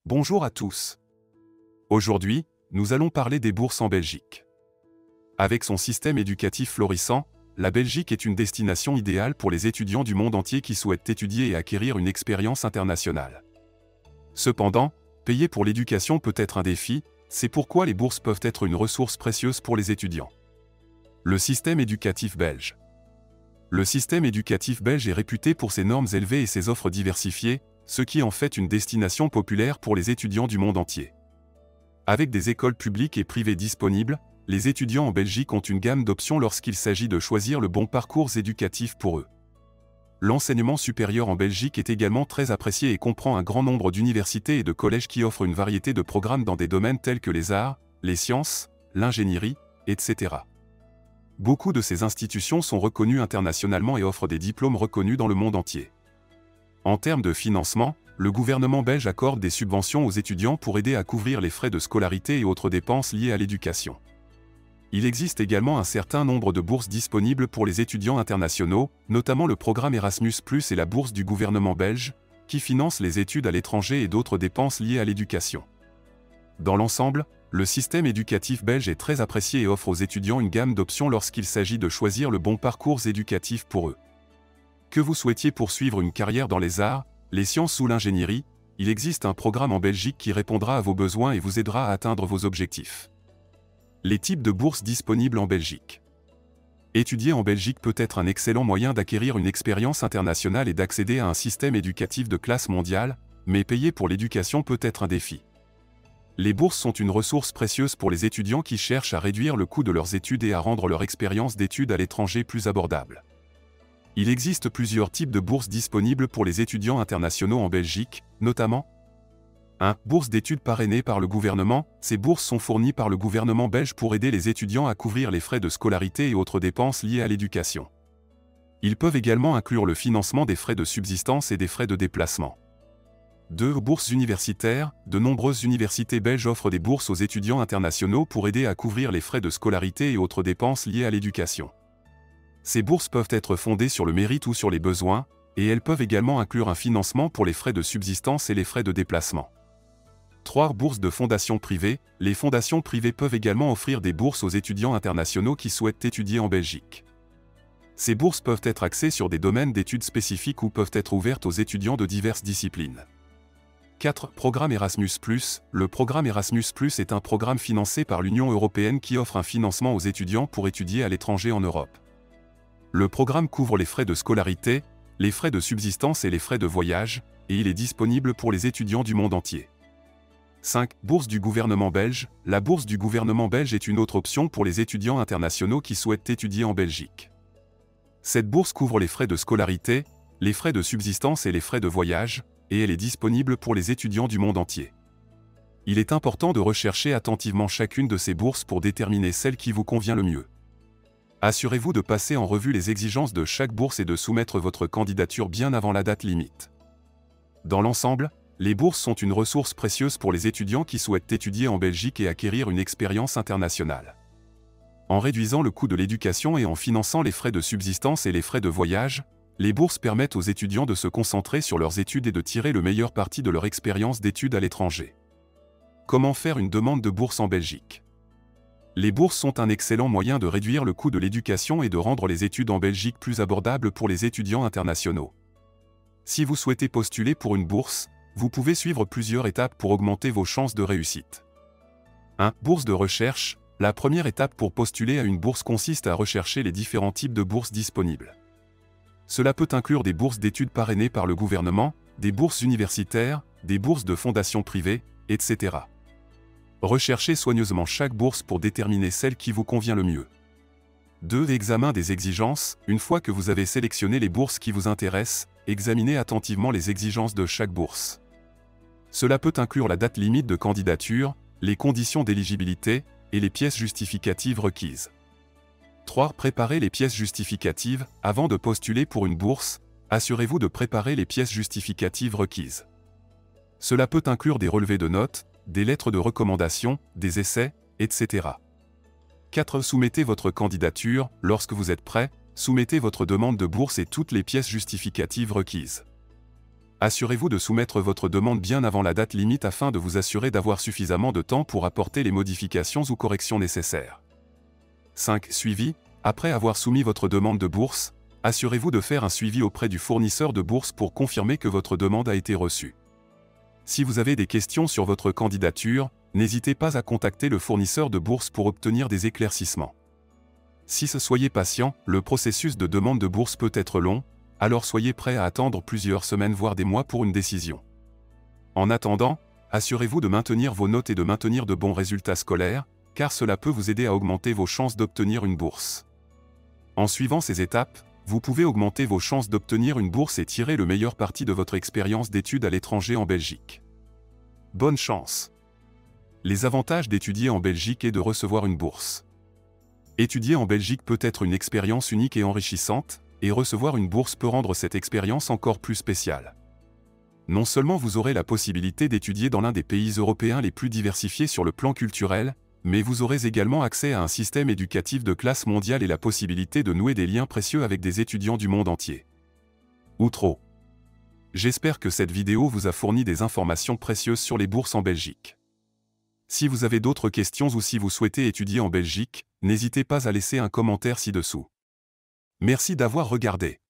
Bonjour à tous. Aujourd'hui, nous allons parler des bourses en Belgique. Avec son système éducatif florissant, la Belgique est une destination idéale pour les étudiants du monde entier qui souhaitent étudier et acquérir une expérience internationale. Cependant, payer pour l'éducation peut être un défi, c'est pourquoi les bourses peuvent être une ressource précieuse pour les étudiants. Le système éducatif belge. Le système éducatif belge est réputé pour ses normes élevées et ses offres diversifiées, ce qui en fait une destination populaire pour les étudiants du monde entier. Avec des écoles publiques et privées disponibles, les étudiants en Belgique ont une gamme d'options lorsqu'il s'agit de choisir le bon parcours éducatif pour eux. L'enseignement supérieur en Belgique est également très apprécié et comprend un grand nombre d'universités et de collèges qui offrent une variété de programmes dans des domaines tels que les arts, les sciences, l'ingénierie, etc. Beaucoup de ces institutions sont reconnues internationalement et offrent des diplômes reconnus dans le monde entier. En termes de financement, le gouvernement belge accorde des subventions aux étudiants pour aider à couvrir les frais de scolarité et autres dépenses liées à l'éducation. Il existe également un certain nombre de bourses disponibles pour les étudiants internationaux, notamment le programme Erasmus+ et la bourse du gouvernement belge, qui finance les études à l'étranger et d'autres dépenses liées à l'éducation. Dans l'ensemble, le système éducatif belge est très apprécié et offre aux étudiants une gamme d'options lorsqu'il s'agit de choisir le bon parcours éducatif pour eux. Que vous souhaitiez poursuivre une carrière dans les arts, les sciences ou l'ingénierie, il existe un programme en Belgique qui répondra à vos besoins et vous aidera à atteindre vos objectifs. Les types de bourses disponibles en Belgique. Étudier en Belgique peut être un excellent moyen d'acquérir une expérience internationale et d'accéder à un système éducatif de classe mondiale, mais payer pour l'éducation peut être un défi. Les bourses sont une ressource précieuse pour les étudiants qui cherchent à réduire le coût de leurs études et à rendre leur expérience d'études à l'étranger plus abordable. Il existe plusieurs types de bourses disponibles pour les étudiants internationaux en Belgique, notamment 1. Bourse d'études parrainées par le gouvernement. Ces bourses sont fournies par le gouvernement belge pour aider les étudiants à couvrir les frais de scolarité et autres dépenses liées à l'éducation. Ils peuvent également inclure le financement des frais de subsistance et des frais de déplacement. 2. Bourses universitaires. De nombreuses universités belges offrent des bourses aux étudiants internationaux pour aider à couvrir les frais de scolarité et autres dépenses liées à l'éducation. Ces bourses peuvent être fondées sur le mérite ou sur les besoins, et elles peuvent également inclure un financement pour les frais de subsistance et les frais de déplacement. 3. Bourses de fondations privées. Les fondations privées peuvent également offrir des bourses aux étudiants internationaux qui souhaitent étudier en Belgique. Ces bourses peuvent être axées sur des domaines d'études spécifiques ou peuvent être ouvertes aux étudiants de diverses disciplines. 4. Programme Erasmus+. Le programme Erasmus+ est un programme financé par l'Union européenne qui offre un financement aux étudiants pour étudier à l'étranger en Europe. Le programme couvre les frais de scolarité, les frais de subsistance et les frais de voyage, et il est disponible pour les étudiants du monde entier. 5. Bourse du gouvernement belge. La bourse du gouvernement belge est une autre option pour les étudiants internationaux qui souhaitent étudier en Belgique. Cette bourse couvre les frais de scolarité, les frais de subsistance et les frais de voyage, et elle est disponible pour les étudiants du monde entier. Il est important de rechercher attentivement chacune de ces bourses pour déterminer celle qui vous convient le mieux. Assurez-vous de passer en revue les exigences de chaque bourse et de soumettre votre candidature bien avant la date limite. Dans l'ensemble, les bourses sont une ressource précieuse pour les étudiants qui souhaitent étudier en Belgique et acquérir une expérience internationale. En réduisant le coût de l'éducation et en finançant les frais de subsistance et les frais de voyage, les bourses permettent aux étudiants de se concentrer sur leurs études et de tirer le meilleur parti de leur expérience d'études à l'étranger. Comment faire une demande de bourse en Belgique ? Les bourses sont un excellent moyen de réduire le coût de l'éducation et de rendre les études en Belgique plus abordables pour les étudiants internationaux. Si vous souhaitez postuler pour une bourse, vous pouvez suivre plusieurs étapes pour augmenter vos chances de réussite. 1. Bourse de recherche. La première étape pour postuler à une bourse consiste à rechercher les différents types de bourses disponibles. Cela peut inclure des bourses d'études parrainées par le gouvernement, des bourses universitaires, des bourses de fondations privées, etc. Recherchez soigneusement chaque bourse pour déterminer celle qui vous convient le mieux. 2. Examen des exigences. Une fois que vous avez sélectionné les bourses qui vous intéressent, examinez attentivement les exigences de chaque bourse. Cela peut inclure la date limite de candidature, les conditions d'éligibilité et les pièces justificatives requises. 3. Préparez les pièces justificatives. Avant de postuler pour une bourse, assurez-vous de préparer les pièces justificatives requises. Cela peut inclure des relevés de notes, des lettres de recommandation, des essais, etc. 4. Soumettez votre candidature. Lorsque vous êtes prêt, soumettez votre demande de bourse et toutes les pièces justificatives requises. Assurez-vous de soumettre votre demande bien avant la date limite afin de vous assurer d'avoir suffisamment de temps pour apporter les modifications ou corrections nécessaires. 5. Suivi. Après avoir soumis votre demande de bourse, assurez-vous de faire un suivi auprès du fournisseur de bourse pour confirmer que votre demande a été reçue. Si vous avez des questions sur votre candidature, n'hésitez pas à contacter le fournisseur de bourse pour obtenir des éclaircissements. 6. Soyez patient, le processus de demande de bourse peut être long, alors soyez prêt à attendre plusieurs semaines voire des mois pour une décision. En attendant, assurez-vous de maintenir vos notes et de maintenir de bons résultats scolaires, car cela peut vous aider à augmenter vos chances d'obtenir une bourse. En suivant ces étapes, vous pouvez augmenter vos chances d'obtenir une bourse et tirer le meilleur parti de votre expérience d'études à l'étranger en Belgique. Bonne chance! Les avantages d'étudier en Belgique et de recevoir une bourse. Étudier en Belgique peut être une expérience unique et enrichissante, et recevoir une bourse peut rendre cette expérience encore plus spéciale. Non seulement vous aurez la possibilité d'étudier dans l'un des pays européens les plus diversifiés sur le plan culturel, mais vous aurez également accès à un système éducatif de classe mondiale et la possibilité de nouer des liens précieux avec des étudiants du monde entier. Outro. J'espère que cette vidéo vous a fourni des informations précieuses sur les bourses en Belgique. Si vous avez d'autres questions ou si vous souhaitez étudier en Belgique, n'hésitez pas à laisser un commentaire ci-dessous. Merci d'avoir regardé.